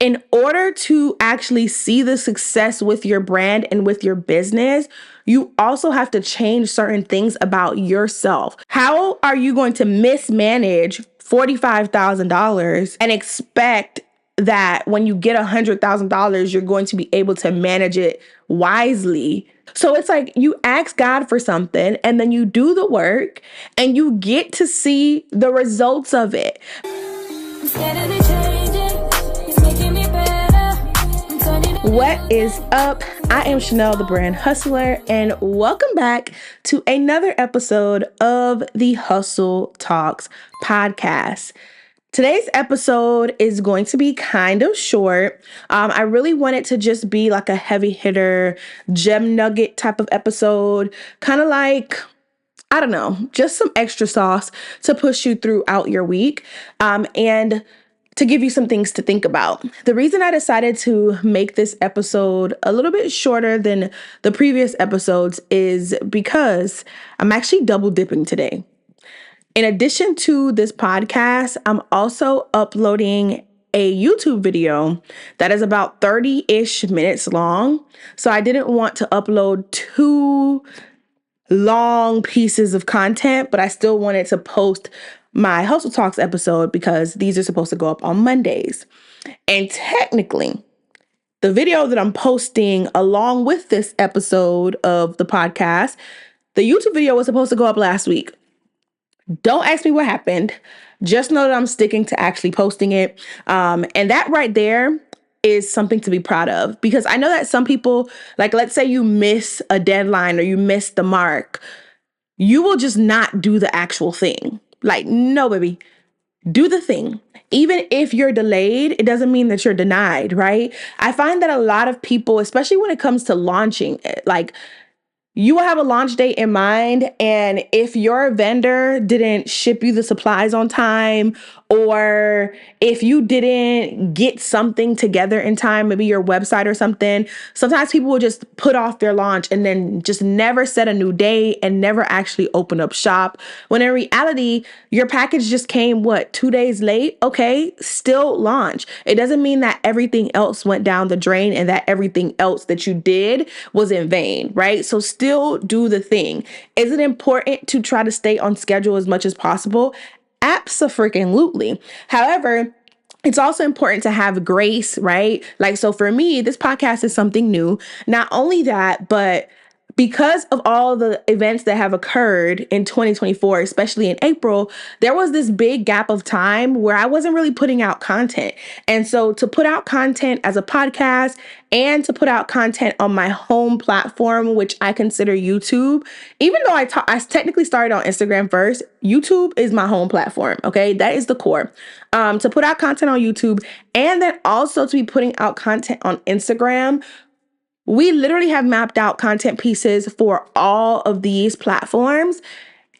In order to actually see the success with your brand and with your business, you also have to change certain things about yourself. How are you going to mismanage $45,000 and expect that when you get $100,000, you're going to be able to manage it wisely? So it's like you ask God for something and then you do the work and you get to see the results of it. What is up? I am Chanel, the brand hustler, and welcome back to another episode of the Hustle Talks podcast. Today's episode is going to be kind of short. I really want it to just be like a heavy hitter, gem nugget type of episode, kind of like, I don't know, just some extra sauce to push you throughout your week. And to give you some things to think about. The reason I decided to make this episode a little bit shorter than the previous episodes is because I'm actually double dipping today. In addition to this podcast, I'm also uploading a YouTube video that is about 30-ish minutes long. So I didn't want to upload two long pieces of content, but I still wanted to post my Hustle Talks episode because these are supposed to go up on Mondays. And technically, the video that I'm posting along with this episode of the podcast, the YouTube video was supposed to go up last week. Don't ask me what happened. Just know that I'm sticking to actually posting it. And that right there is something to be proud of, because I know that some people, like, let's say you miss a deadline or you miss the mark, you will just not do the actual thing. Like, no, baby, do the thing. Even if you're delayed, it doesn't mean that you're denied, right? I find that a lot of people, especially when it comes to launching, like, you will have a launch date in mind, and if your vendor didn't ship you the supplies on time, or if you didn't get something together in time, maybe your website or something, sometimes people will just put off their launch and then just never set a new date and never actually open up shop. When in reality, your package just came, 2 days late? Okay, still launch. It doesn't mean that everything else went down the drain and that everything else that you did was in vain, right? So still do the thing. Is it important to try to stay on schedule as much as possible? Abso-freaking-lutely. However, it's also important to have grace, right? Like, so for me, this podcast is something new. Not only that, but because of all the events that have occurred in 2024, especially in April, there was this big gap of time where I wasn't really putting out content. And so to put out content as a podcast and to put out content on my home platform, which I consider YouTube, even though I technically started on Instagram first, YouTube is my home platform, okay? That is the core. To put out content on YouTube and then also to be putting out content on Instagram, we literally have mapped out content pieces for all of these platforms.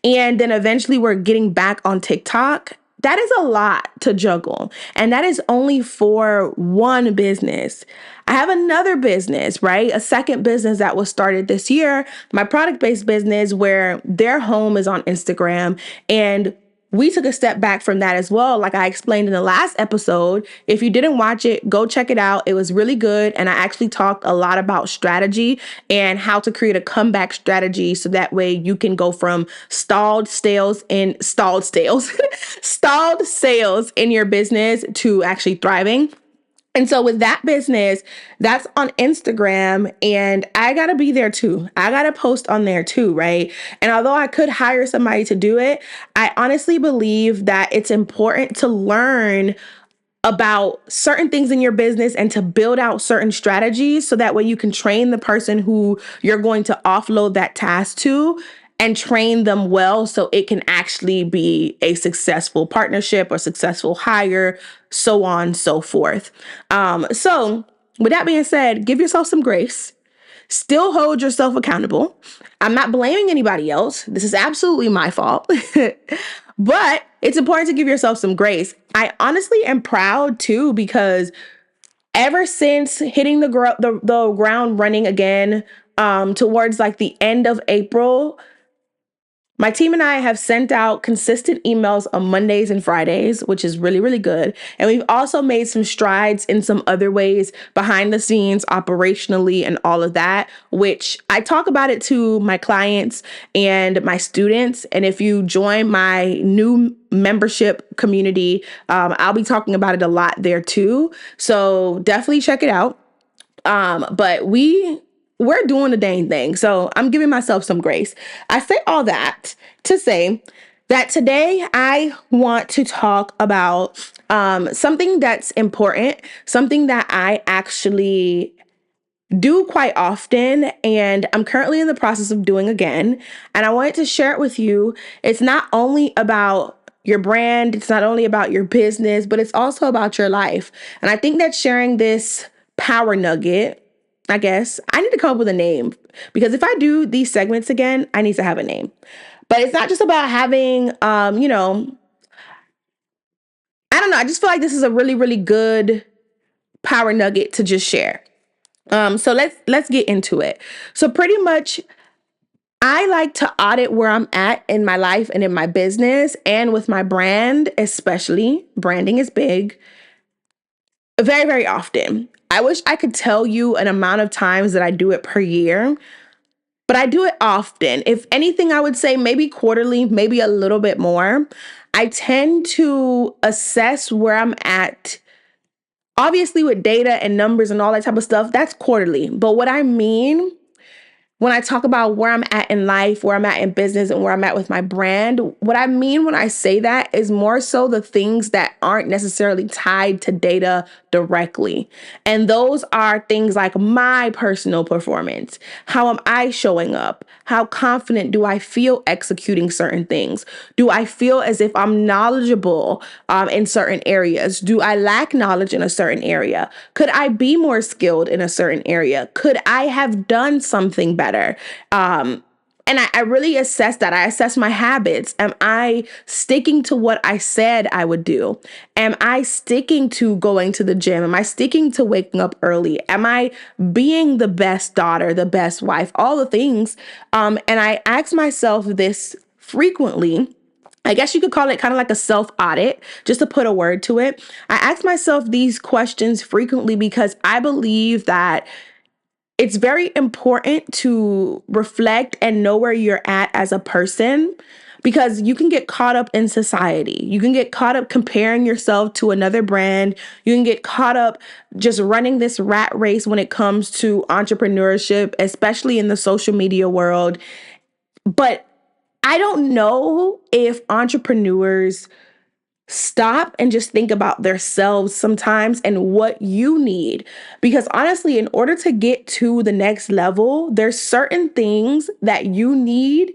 And then eventually we're getting back on TikTok. That is a lot to juggle. And that is only for one business. I have another business, right? A second business that was started this year, my product-based business, where their home is on Instagram. And we took a step back from that as well. Like I explained in the last episode, if you didn't watch it, go check it out. It was really good. And I actually talked a lot about strategy and how to create a comeback strategy. So that way you can go from stalled sales in your business to actually thriving. And so with that business, that's on Instagram, and I got to be there too. I got to post on there too, right? And although I could hire somebody to do it, I honestly believe that it's important to learn about certain things in your business and to build out certain strategies so that way you can train the person who you're going to offload that task to and train them well so it can actually be a successful partnership or successful hire, so on and so forth. So with that being said, give yourself some grace. Still hold yourself accountable. I'm not blaming anybody else. This is absolutely my fault. But it's important to give yourself some grace. I honestly am proud too, because ever since hitting the ground running again, towards like the end of April, My team and I have sent out consistent emails on Mondays and Fridays, which is really, really good. And we've also made some strides in some other ways behind the scenes, operationally, and all of that, which I talk about it to my clients and my students. And if you join my new membership community, I'll be talking about it a lot there too. So definitely check it out. But we're doing the dang thing. So I'm giving myself some grace. I say all that to say that today I want to talk about something that's important, something that I actually do quite often, and I'm currently in the process of doing again. And I wanted to share it with you. It's not only about your brand, it's not only about your business, but it's also about your life. And I think that sharing this power nugget, I guess, I need to come up with a name because if I do these segments again, I need to have a name. But it's not just about having, I don't know. I just feel like this is a really, really good power nugget to just share. So let's get into it. So pretty much I like to audit where I'm at in my life and in my business and with my brand, especially branding is big, very, very often. I wish I could tell you an amount of times that I do it per year, but I do it often. If anything, I would say maybe quarterly, maybe a little bit more. I tend to assess where I'm at. Obviously, with data and numbers and all that type of stuff, that's quarterly. But what I mean when I talk about where I'm at in life, where I'm at in business, and where I'm at with my brand, what I mean when I say that is more so the things that aren't necessarily tied to data directly. And those are things like my personal performance. How am I showing up? How confident do I feel executing certain things? Do I feel as if I'm knowledgeable in certain areas? Do I lack knowledge in a certain area? Could I be more skilled in a certain area? Could I have done something better? And I really assess that. I assess my habits. Am I sticking to what I said I would do? Am I sticking to going to the gym? Am I sticking to waking up early? Am I being the best daughter, the best wife, all the things? And I ask myself this frequently. I guess you could call it kind of like a self-audit, just to put a word to it. I ask myself these questions frequently because I believe that it's very important to reflect and know where you're at as a person because you can get caught up in society. You can get caught up comparing yourself to another brand. You can get caught up just running this rat race when it comes to entrepreneurship, especially in the social media world. But I don't know if entrepreneurs stop and just think about themselves sometimes and what you need. Because honestly, in order to get to the next level, there's certain things that you need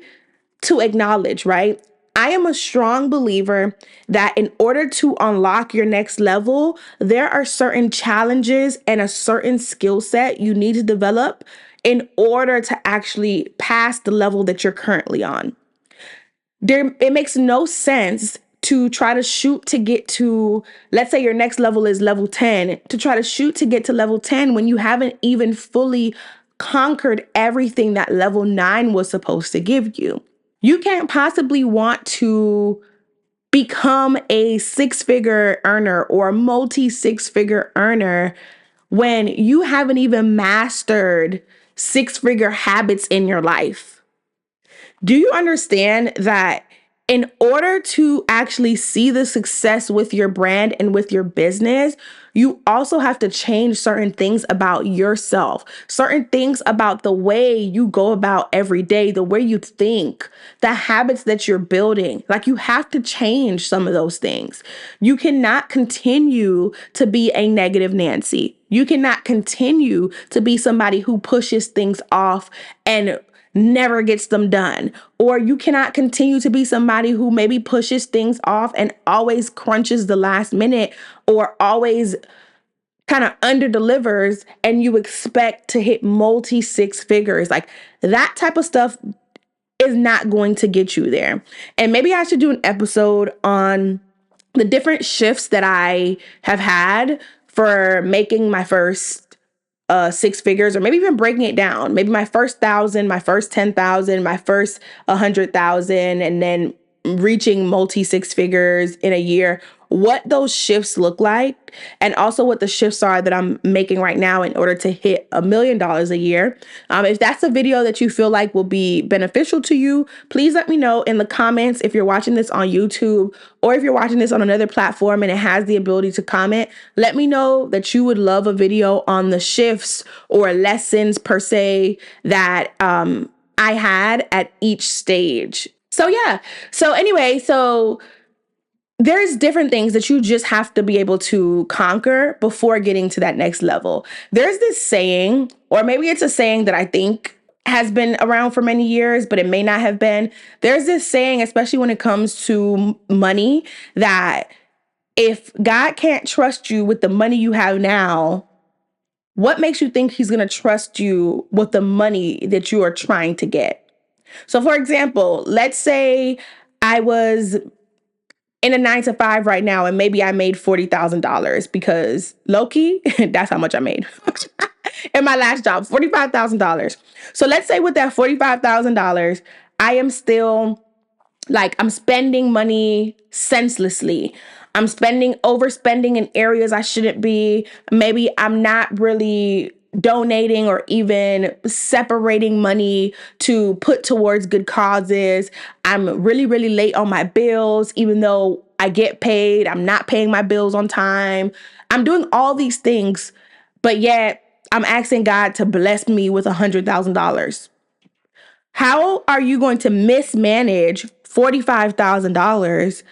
to acknowledge, right? I am a strong believer that in order to unlock your next level, there are certain challenges and a certain skill set you need to develop in order to actually pass the level that you're currently on. It makes no sense to try to shoot to get to, let's say your next level is level 10, to try to shoot to get to level 10 when you haven't even fully conquered everything that level 9 was supposed to give you. You can't possibly want to become a six-figure earner or a multi-six-figure earner when you haven't even mastered six-figure habits in your life. Do you understand that in order to actually see the success with your brand and with your business, you also have to change certain things about yourself, certain things about the way you go about every day, the way you think, the habits that you're building. Like you have to change some of those things. You cannot continue to be a negative Nancy. You cannot continue to be somebody who pushes things off and never gets them done. Or you cannot continue to be somebody who maybe pushes things off and always crunches the last minute or always kind of under delivers and you expect to hit multi six figures. Like that type of stuff is not going to get you there. And maybe I should do an episode on the different shifts that I have had for making my first six figures, or maybe even breaking it down. Maybe my first 1,000, my first 10,000, my first 100,000, and then reaching multi six figures in a year. What those shifts look like, and also what the shifts are that I'm making right now in order to hit $1 million a year. If that's a video that you feel like will be beneficial to you, please let me know in the comments if you're watching this on YouTube, or if you're watching this on another platform and it has the ability to comment. Let me know that you would love a video on the shifts or lessons per se that I had at each stage. So yeah. So anyway, there's different things that you just have to be able to conquer before getting to that next level. There's this saying, or maybe it's a saying that I think has been around for many years, but it may not have been. There's this saying, especially when it comes to money, that if God can't trust you with the money you have now, what makes you think he's going to trust you with the money that you are trying to get? So for example, let's say I was in a 9 to 5 right now, and maybe I made $40,000, because low key, that's how much I made in my last job, $45,000. So let's say with that $45,000, I am still like, I'm spending money senselessly. I'm overspending in areas I shouldn't be. Maybe I'm not really donating or even separating money to put towards good causes. I'm really, really late on my bills, even though I get paid. I'm not paying my bills on time. I'm doing all these things, but yet I'm asking God to bless me with $100,000. How are you going to mismanage $45,000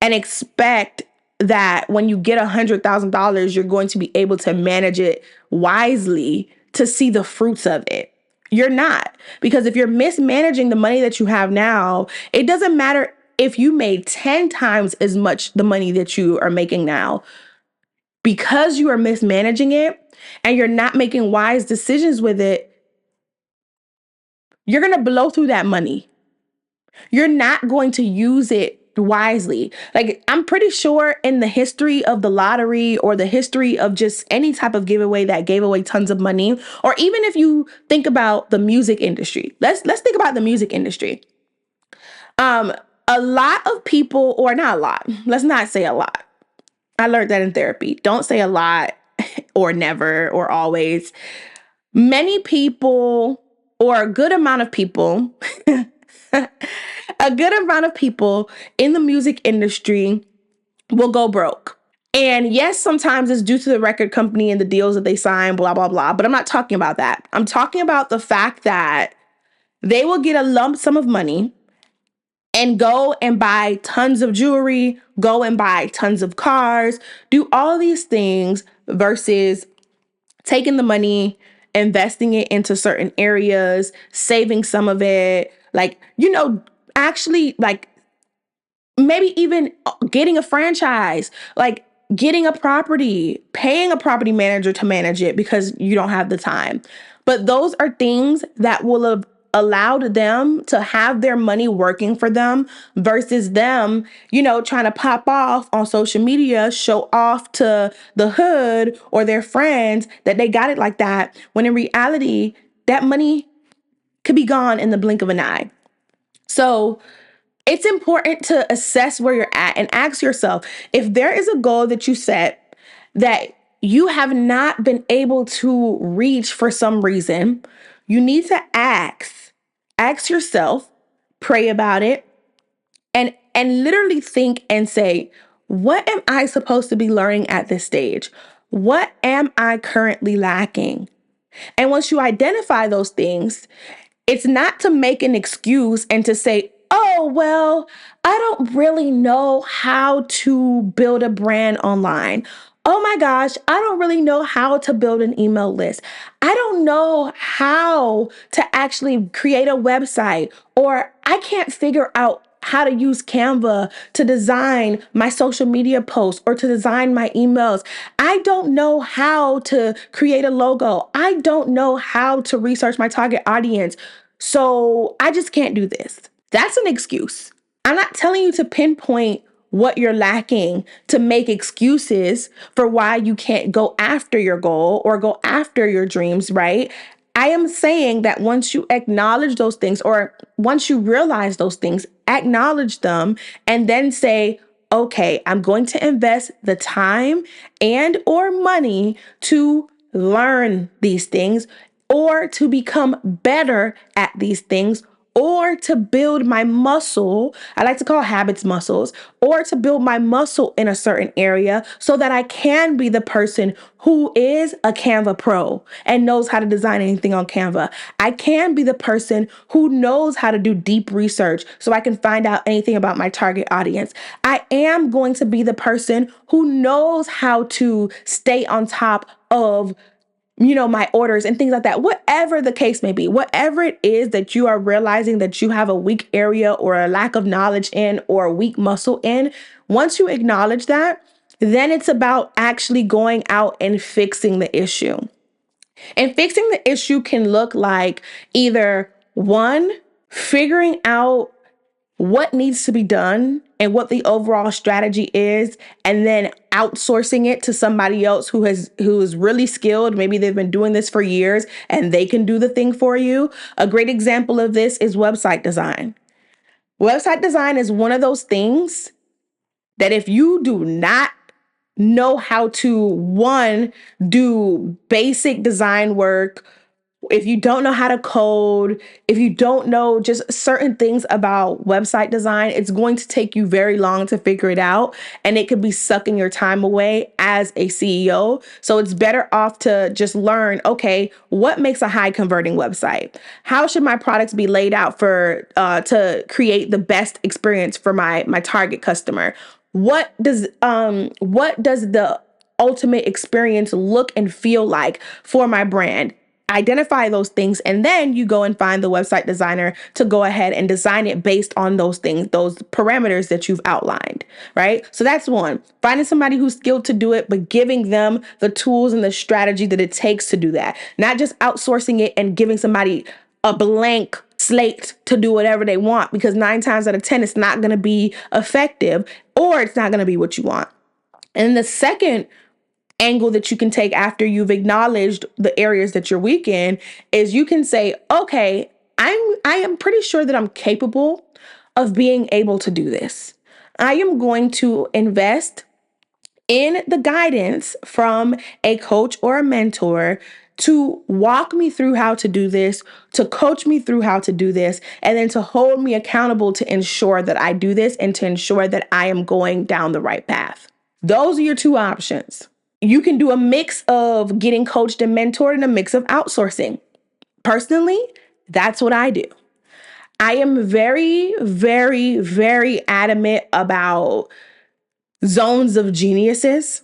and expect that when you get $100,000, you're going to be able to manage it wisely to see the fruits of it? You're not. Because if you're mismanaging the money that you have now, it doesn't matter if you made 10 times as much the money that you are making now. Because you are mismanaging it and you're not making wise decisions with it, you're going to blow through that money. You're not going to use it wisely. Like, I'm pretty sure in the history of the lottery, or the history of just any type of giveaway that gave away tons of money, or even if you think about the music industry, let's think about the music industry. A lot of people, or not a lot, let's not say a lot. I learned that in therapy. Don't say a lot or never or always. Many people, or a good amount of people, a good amount of people in the music industry will go broke. And yes, sometimes it's due to the record company and the deals that they sign, blah, blah, blah. But I'm not talking about that. I'm talking about the fact that they will get a lump sum of money and go and buy tons of jewelry, go and buy tons of cars, do all these things, versus taking the money, investing it into certain areas, saving some of it, like, actually, like, maybe even getting a franchise, like getting a property, paying a property manager to manage it because you don't have the time. But those are things that will have allowed them to have their money working for them, versus them, trying to pop off on social media, show off to the hood or their friends that they got it like that, when in reality, that money could be gone in the blink of an eye. So it's important to assess where you're at and ask yourself, if there is a goal that you set that you have not been able to reach for some reason, you need to ask yourself, pray about it, and literally think and say, what am I supposed to be learning at this stage? What am I currently lacking? And once you identify those things, it's not to make an excuse and to say, oh, well, I don't really know how to build a brand online. Oh my gosh, I don't really know how to build an email list. I don't know how to actually create a website, or I can't figure out how to use Canva to design my social media posts or to design my emails. I don't know how to create a logo. I don't know how to research my target audience. So I just can't do this. That's an excuse. I'm not telling you to pinpoint what you're lacking to make excuses for why you can't go after your goal or go after your dreams, right? I am saying that once you acknowledge those things, or once you realize those things, acknowledge them and then say, okay, I'm going to invest the time and or money to learn these things or to become better at these things or to build my muscle. I like to call habits muscles, or to build my muscle in a certain area so that I can be the person who is a Canva pro and knows how to design anything on Canva. I can be the person who knows how to do deep research so I can find out anything about my target audience. I am going to be the person who knows how to stay on top of my orders and things like that. Whatever the case may be, whatever it is that you are realizing that you have a weak area or a lack of knowledge in or a weak muscle in, once you acknowledge that, then it's about actually going out and fixing the issue. And fixing the issue can look like either one, figuring out what needs to be done and what the overall strategy is, and then outsourcing it to somebody else who is really skilled. Maybe they've been doing this for years and they can do the thing for you. A great example of this is website design. Website design is one of those things that if you do not know how to, one, do basic design work, if you don't know how to code, if you don't know just certain things about website design, it's going to take you very long to figure it out. And it could be sucking your time away as a CEO. So it's better off to just learn, okay, what makes a high converting website? How should my products be laid out to create the best experience for my target customer? What does the ultimate experience look and feel like for my brand? Identify those things, and then you go and find the website designer to go ahead and design it based on those things, those parameters that you've outlined, right? So that's one. Finding somebody who's skilled to do it, but giving them the tools and the strategy that it takes to do that. Not just outsourcing it and giving somebody a blank slate to do whatever they want, because 9 times out of 10, it's not going to be effective, or it's not going to be what you want. And the second angle that you can take after you've acknowledged the areas that you're weak in is you can say, okay, I am pretty sure that I'm capable of being able to do this. I am going to invest in the guidance from a coach or a mentor to walk me through how to do this, to coach me through how to do this, and then to hold me accountable to ensure that I do this and to ensure that I am going down the right path. Those are your two options. You can do a mix of getting coached and mentored and a mix of outsourcing. Personally, that's what I do. I am very, very, very adamant about zones of geniuses.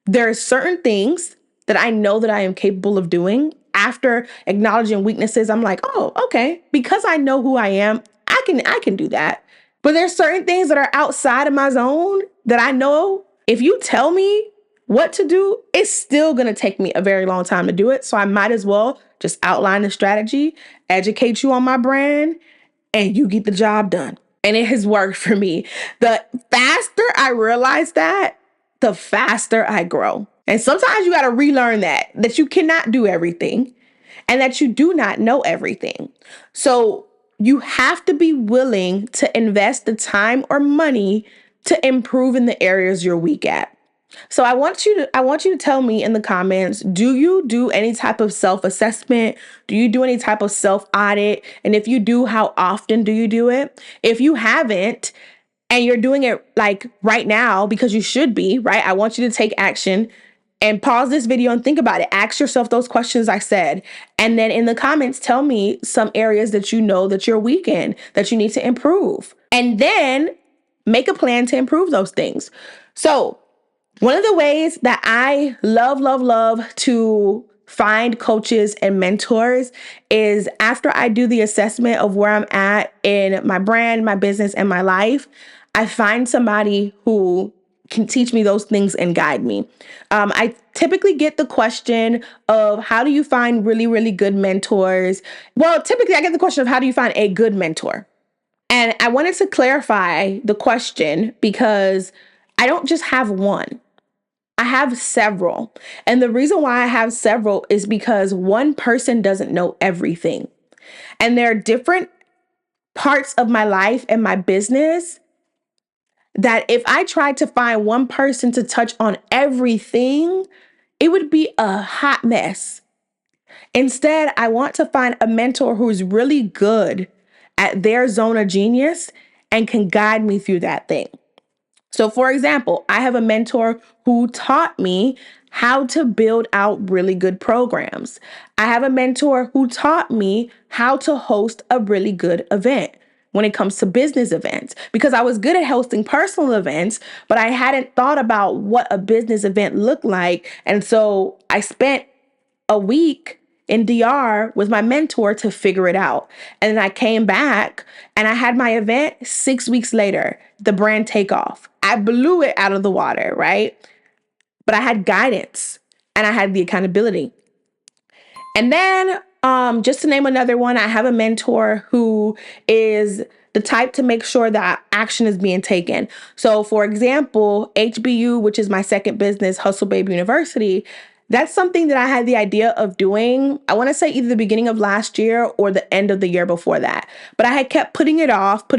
There are certain things that I know that I am capable of doing. After acknowledging weaknesses, I'm like, oh, okay, because I know who I am, I can do that. But there's certain things that are outside of my zone that I know if you tell me what to do, it's still going to take me a very long time to do it. So I might as well just outline the strategy, educate you on my brand, and you get the job done. And it has worked for me. The faster I realize that, the faster I grow. And sometimes you got to relearn that you cannot do everything and that you do not know everything. So you have to be willing to invest the time or money to improve in the areas you're weak at. So I want you to tell me in the comments, do you do any type of self-assessment? Do you do any type of self-audit? And if you do, how often do you do it? If you haven't, and you're doing it like right now because you should be, right? I want you to take action and pause this video and think about it. Ask yourself those questions I said. And then in the comments, tell me some areas that you know that you're weak in, that you need to improve. And then make a plan to improve those things. So one of the ways that I love to find coaches and mentors is after I do the assessment of where I'm at in my brand, my business, and my life, I find somebody who can teach me those things and guide me. I typically get the question of how do you find really, really good mentors? Well, typically I get the question of how do you find a good mentor? And I wanted to clarify the question because I don't just have one. I have several. And the reason why I have several is because one person doesn't know everything. And there are different parts of my life and my business that if I tried to find one person to touch on everything, it would be a hot mess. Instead, I want to find a mentor who's really good at their zone of genius and can guide me through that thing. So, for example, I have a mentor who taught me how to build out really good programs. I have a mentor who taught me how to host a really good event when it comes to business events, because I was good at hosting personal events, but I hadn't thought about what a business event looked like. And so I spent a week in DR with my mentor to figure it out. And then I came back and I had my event 6 weeks later, the brand takeoff. I blew it out of the water, right? But I had guidance and I had the accountability. And then, just to name another one, I have a mentor who is the type to make sure that action is being taken. So, for example, HBU, which is my second business, Hustle Babe University, that's something that I had the idea of doing. I want to say either the beginning of last year or the end of the year before that. But I had kept putting it off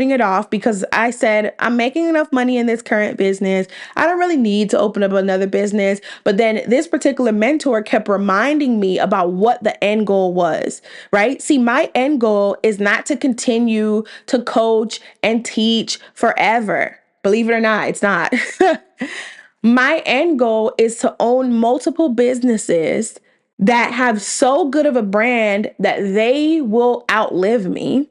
because I said, I'm making enough money in this current business. I don't really need to open up another business. But then this particular mentor kept reminding me about what the end goal was, right? See, my end goal is not to continue to coach and teach forever. Believe it or not, it's not. My end goal is to own multiple businesses that have so good of a brand that they will outlive me.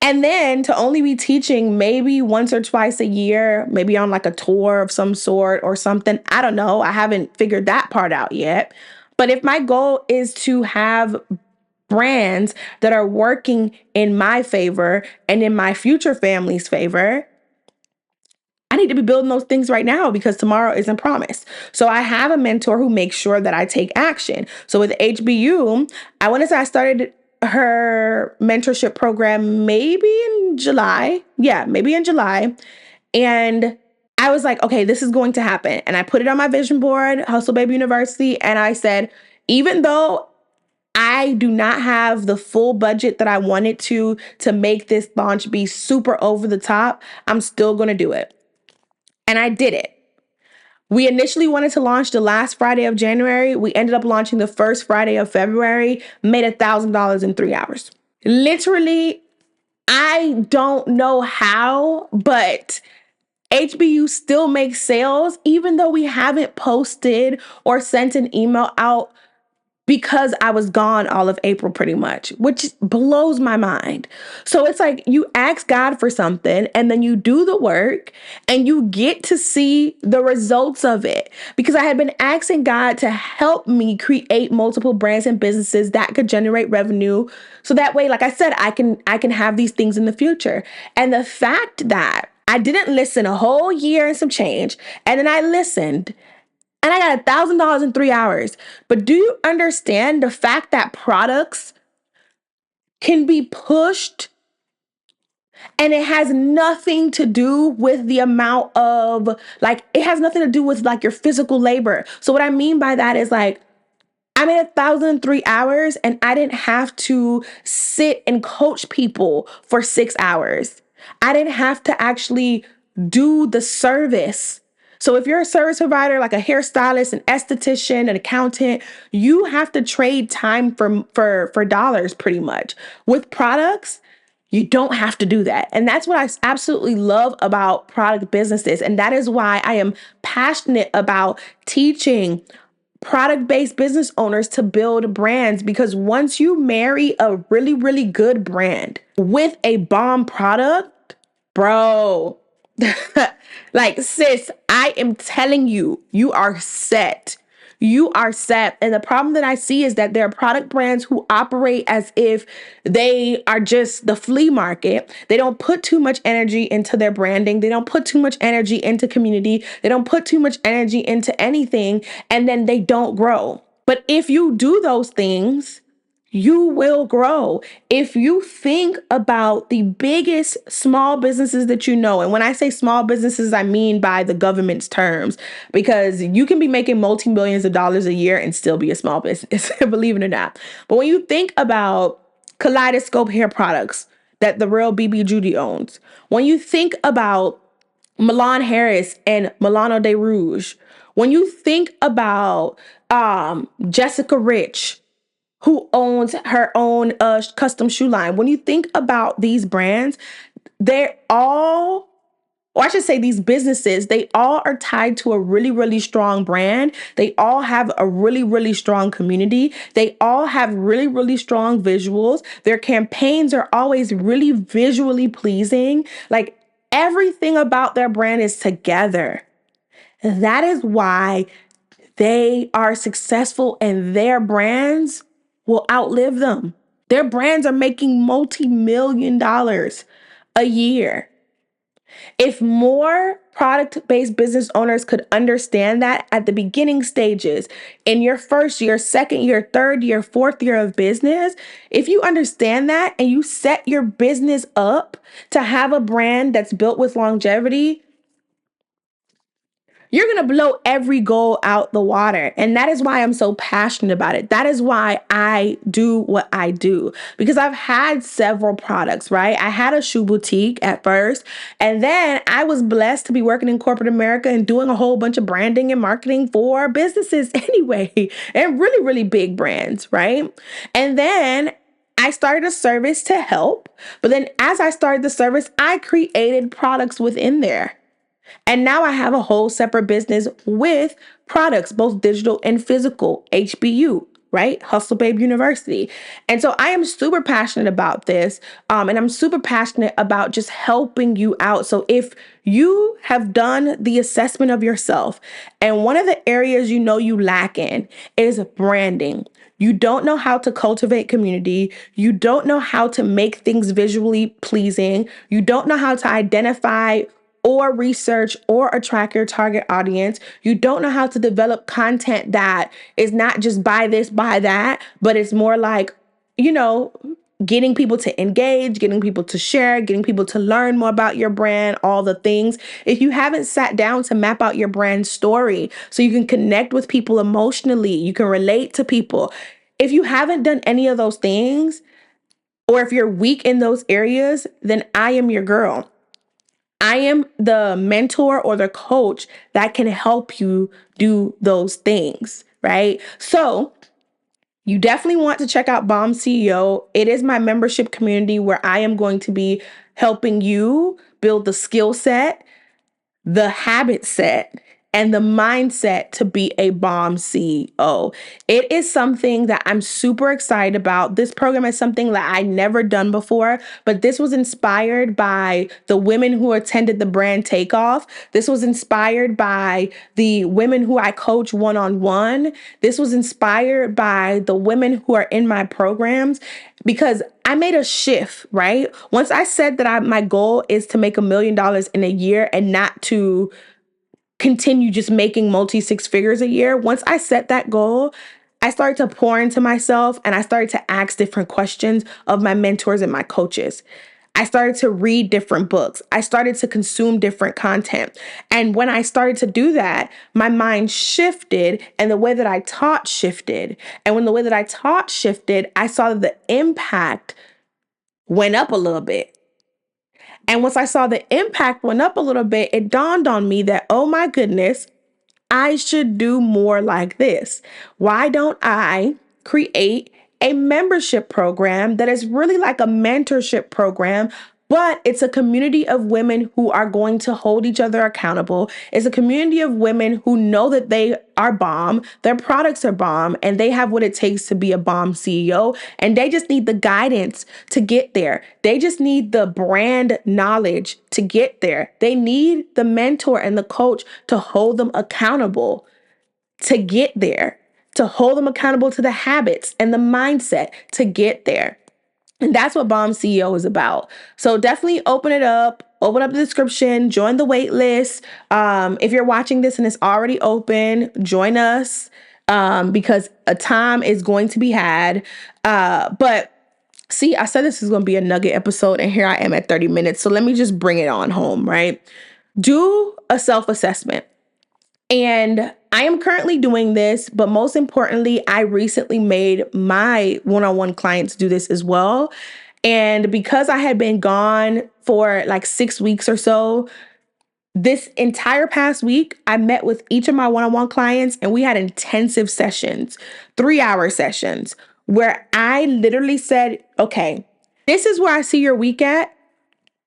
And then to only be teaching maybe once or twice a year, maybe on like a tour of some sort or something. I don't know. I haven't figured that part out yet. But if my goal is to have brands that are working in my favor and in my future family's favor, I need to be building those things right now because tomorrow isn't promised. So I have a mentor who makes sure that I take action. So with HBU, I want to say I started her mentorship program maybe in July. Yeah, maybe in July. And I was like, okay, this is going to happen. And I put it on my vision board, Hustle Baby University. And I said, even though I do not have the full budget that I wanted to make this launch be super over the top, I'm still going to do it. And I did it. We initially wanted to launch the last Friday of January. We ended up launching the first Friday of February, made $1,000 in 3 hours. Literally, I don't know how, but HBU still makes sales, even though we haven't posted or sent an email out because I was gone all of April pretty much, which blows my mind. So it's like you ask God for something and then you do the work and you get to see the results of it. Because I had been asking God to help me create multiple brands and businesses that could generate revenue. So that way, like I said, I can have these things in the future. And the fact that I didn't listen a whole year and some change, and then I listened, and I got $1,000 in 3 hours. But do you understand the fact that products can be pushed and it has nothing to do with the amount of, like, it has nothing to do with like your physical labor. So what I mean by that is like, I made 1,003 hours and I didn't have to sit and coach people for 6 hours. I didn't have to actually do the service. So if you're a service provider, like a hairstylist, an esthetician, an accountant, you have to trade time for dollars pretty much. With products, you don't have to do that. And that's what I absolutely love about product businesses. And that is why I am passionate about teaching product-based business owners to build brands, because once you marry a really, really good brand with a bomb product, bro, like, sis, I am telling you, you are set. You are set. And the problem that I see is that there are product brands who operate as if they are just the flea market. They don't put too much energy into their branding. They don't put too much energy into community. They don't put too much energy into anything. And then they don't grow. But if you do those things, you will grow. If you think about the biggest small businesses that you know, and when I say small businesses, I mean by the government's terms, because you can be making multi-millions of dollars a year and still be a small business, believe it or not. But when you think about Kaleidoscope hair products that the real BB Judy owns, when you think about Milan Harris and Milano de Rouge, when you think about Jessica Rich, who owns her own custom shoe line. When you think about these brands, they're all, or I should say these businesses, they all are tied to a really, really strong brand. They all have a really, really strong community. They all have really, really strong visuals. Their campaigns are always really visually pleasing. Like everything about their brand is together. That is why they are successful and their brands will outlive them. Their brands are making multi-million dollars a year. If more product-based business owners could understand that at the beginning stages, in your first year, second year, third year, fourth year of business, if you understand that and you set your business up to have a brand that's built with longevity, you're going to blow every goal out the water. And that is why I'm so passionate about it. That is why I do what I do, because I've had several products, right? I had a shoe boutique at first, and then I was blessed to be working in corporate America and doing a whole bunch of branding and marketing for businesses anyway, and really, really big brands, right? And then I started a service to help. But then as I started the service, I created products within there. And now I have a whole separate business with products, both digital and physical, HBU, right? Hustle Babe University. And so I am super passionate about this. And I'm super passionate about just helping you out. So if you have done the assessment of yourself and one of the areas you know you lack in is branding, you don't know how to cultivate community. You don't know how to make things visually pleasing. You don't know how to identify or research or attract your target audience. You don't know how to develop content that is not just buy this, buy that, but it's more like, getting people to engage, getting people to share, getting people to learn more about your brand, all the things. If you haven't sat down to map out your brand story so you can connect with people emotionally, you can relate to people. If you haven't done any of those things, or if you're weak in those areas, then I am your girl. I am the mentor or the coach that can help you do those things, right? So you definitely want to check out Bomb CEO. It is my membership community where I am going to be helping you build the skill set, the habit set, and the mindset to be a bomb CEO. It is something that I'm super excited about. This program is something that I never done before, but this was inspired by the women who attended the brand takeoff. This was inspired by the women who I coach one-on-one. This was inspired by the women who are in my programs, because I made a shift, right? Once I said that my goal is to make $1 million in a year and not to continue just making multi-six figures a year. Once I set that goal, I started to pour into myself and I started to ask different questions of my mentors and my coaches. I started to read different books. I started to consume different content. And when I started to do that, my mind shifted and the way that I taught shifted. And when the way that I taught shifted, I saw that the impact went up a little bit. And once I saw the impact went up a little bit, it dawned on me that, oh my goodness, I should do more like this. Why don't I create a membership program that is really like a mentorship program, but it's a community of women who are going to hold each other accountable. It's a community of women who know that they are bomb, their products are bomb, and they have what it takes to be a bomb CEO. And they just need the guidance to get there. They just need the brand knowledge to get there. They need the mentor and the coach to hold them accountable to get there, to hold them accountable to the habits and the mindset to get there. And that's what Bomb CEO is about. So definitely open up the description, join the wait list. If you're watching this and it's already open, join us. because a time is going to be had. But see, I said this is going to be a nugget episode, and here I am at 30 minutes. So let me just bring it on home, right? Do a self-assessment. And I am currently doing this, but most importantly, I recently made my one-on-one clients do this as well. And because I had been gone for like 6 weeks or so, this entire past week, I met with each of my one-on-one clients and we had intensive sessions, 3-hour sessions, where I literally said, okay, this is where I see your week at.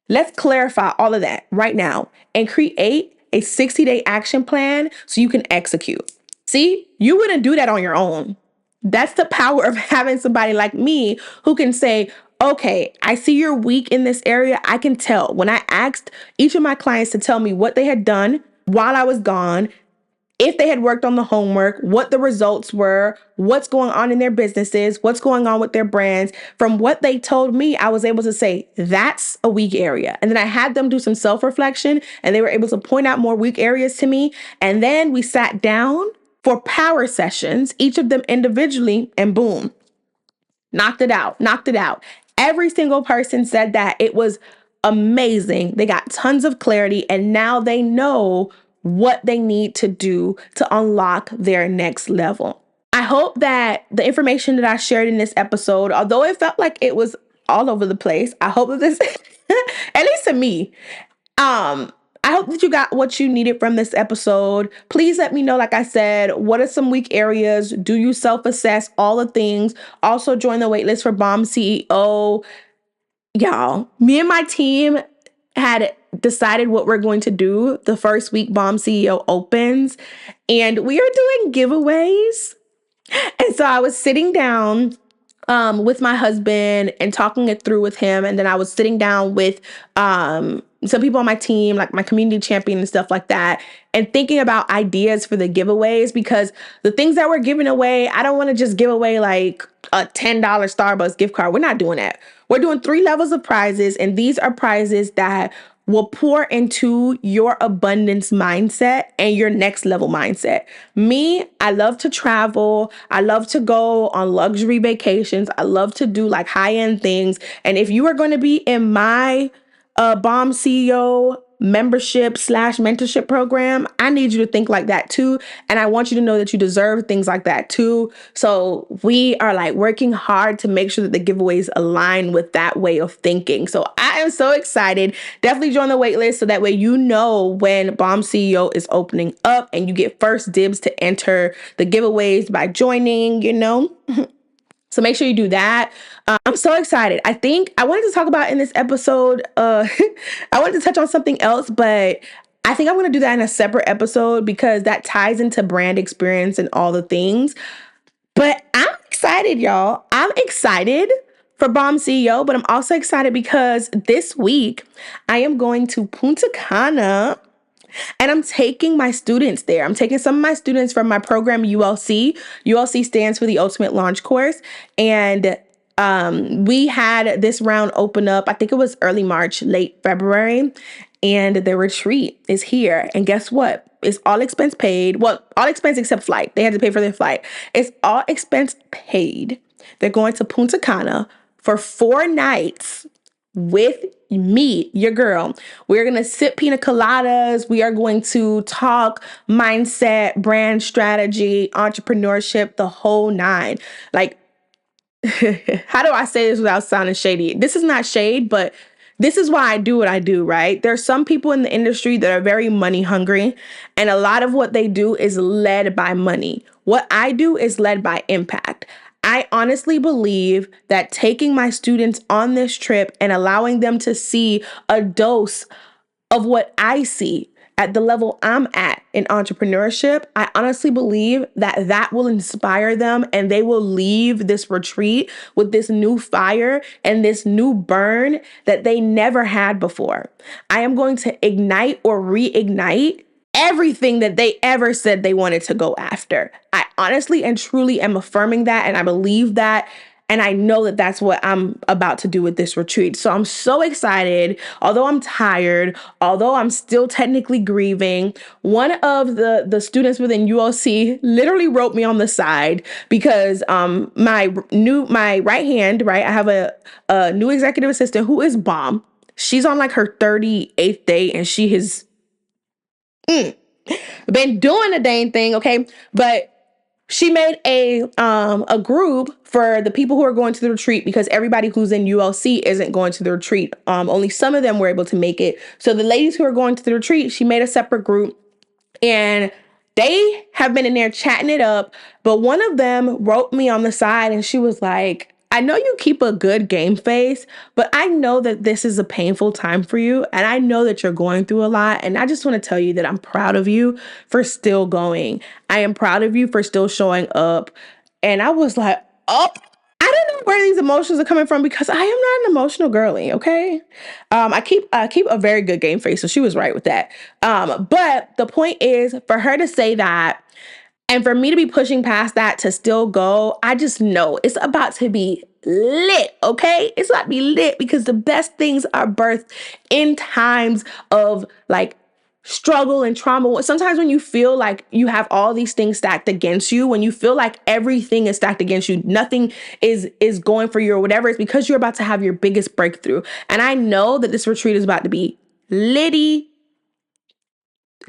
Let's clarify all of that right now and create a 60-day action plan so you can execute. See, you wouldn't do that on your own. That's the power of having somebody like me who can say, okay, I see you're weak in this area. I can tell. When I asked each of my clients to tell me what they had done while I was gone, if they had worked on the homework, what the results were, what's going on in their businesses, what's going on with their brands. From what they told me, I was able to say, that's a weak area. And then I had them do some self-reflection and they were able to point out more weak areas to me. And then we sat down for power sessions, each of them individually, and boom, knocked it out. Every single person said that it was amazing. They got tons of clarity and now they know what they need to do to unlock their next level. I hope that the information that I shared in this episode, although it felt like it was all over the place, I hope that this, at least to me, I hope that you got what you needed from this episode. Please let me know, like I said, what are some weak areas? Do you self-assess? All the things. Also join the waitlist for Bomb CEO. Y'all, me and my team had decided what we're going to do the first week Bomb CEO opens, and we are doing giveaways. And so I was sitting down with my husband and talking it through with him. And then I was sitting down with some people on my team, like my community champion and stuff like that, and thinking about ideas for the giveaways, because the things that we're giving away, I don't want to just give away like a $10 Starbucks gift card. We're not doing that. We're doing 3 levels of prizes, and these are prizes that will pour into your abundance mindset and your next level mindset. Me, I love to travel. I love to go on luxury vacations. I love to do like high-end things. And if you are going to be in my Bomb CEO membership / mentorship program, I need you to think like that too. And I want you to know that you deserve things like that too. So we are like working hard to make sure that the giveaways align with that way of thinking. So I am so excited. Definitely join the waitlist so that way you know when Bomb CEO is opening up and you get first dibs to enter the giveaways by joining, you know. So make sure you do that. I'm so excited. I think I wanted to talk about in this episode, I wanted to touch on something else, but I think I'm going to do that in a separate episode because that ties into brand experience and all the things. But I'm excited, y'all. I'm excited for Bomb CEO, but I'm also excited because this week I am going to Punta Cana. And I'm taking my students there. I'm taking some of my students from my program, ULC. ULC stands for the Ultimate Launch Course. And we had this round open up, I think it was early March, late February. And the retreat is here. And guess what? It's all expense paid. Well, all expense except flight. They had to pay for their flight. It's all expense paid. They're going to Punta Cana for 4 nights with me, your girl. We're going to sip pina coladas. We are going to talk mindset, brand strategy, entrepreneurship, the whole 9. Like, how do I say this without sounding shady? This is not shade, but this is why I do what I do, right? There's some people in the industry that are very money hungry, and a lot of what they do is led by money. What I do is led by impact. I honestly believe that taking my students on this trip and allowing them to see a dose of what I see at the level I'm at in entrepreneurship, I honestly believe that that will inspire them and they will leave this retreat with this new fire and this new burn that they never had before. I am going to ignite or reignite everything that they ever said they wanted to go after. I honestly and truly am affirming that, and I believe that. And I know that that's what I'm about to do with this retreat. So I'm so excited. Although I'm tired, although I'm still technically grieving, one of the students within ULC literally wrote me on the side because my right hand, right? I have a new executive assistant who is bomb. She's on like her 38th day and she has been doing the dang thing, okay? But she made a group for the people who are going to the retreat because everybody who's in ULC isn't going to the retreat. Only some of them were able to make it. So the ladies who are going to the retreat, she made a separate group and they have been in there chatting it up. But one of them wrote me on the side and she was like, I know you keep a good game face, but I know that this is a painful time for you. And I know that you're going through a lot. And I just want to tell you that I'm proud of you for still going. I am proud of you for still showing up. And I was like, oh, I don't know where these emotions are coming from because I am not an emotional girly, okay? I keep a very good game face, so she was right with that. But the point is for her to say that and for me to be pushing past that to still go, I just know it's about to be lit, okay? It's about to be lit because the best things are birthed in times of like struggle and trauma. Sometimes when you feel like you have all these things stacked against you, when you feel like everything is stacked against you, nothing is going for you or whatever, it's because you're about to have your biggest breakthrough. And I know that this retreat is about to be litty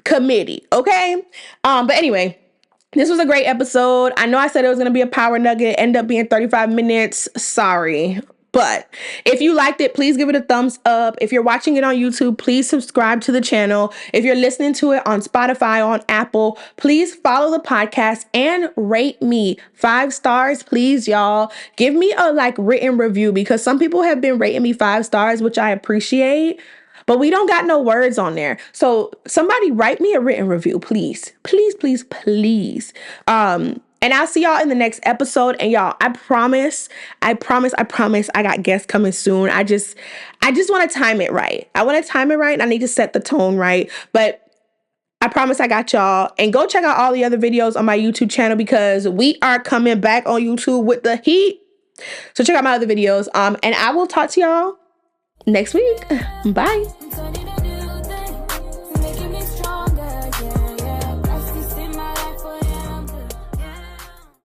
committee, okay? But anyway, this was a great episode. I know I said it was going to be a power nugget, end up being 35 minutes. Sorry. But if you liked it, please give it a thumbs up. If you're watching it on YouTube, please subscribe to the channel. If you're listening to it on Spotify, on Apple, please follow the podcast and rate me 5 stars, please, y'all. Give me a written review because some people have been rating me 5 stars, which I appreciate. But we don't got no words on there. So somebody write me a written review, please. Please, please, please. And I'll see y'all in the next episode. And y'all, I promise, I got guests coming soon. I just want to time it right. I want to time it right. And I need to set the tone right. But I promise I got y'all. And go check out all the other videos on my YouTube channel because we are coming back on YouTube with the heat. So check out my other videos. And I will talk to y'all next week. Bye.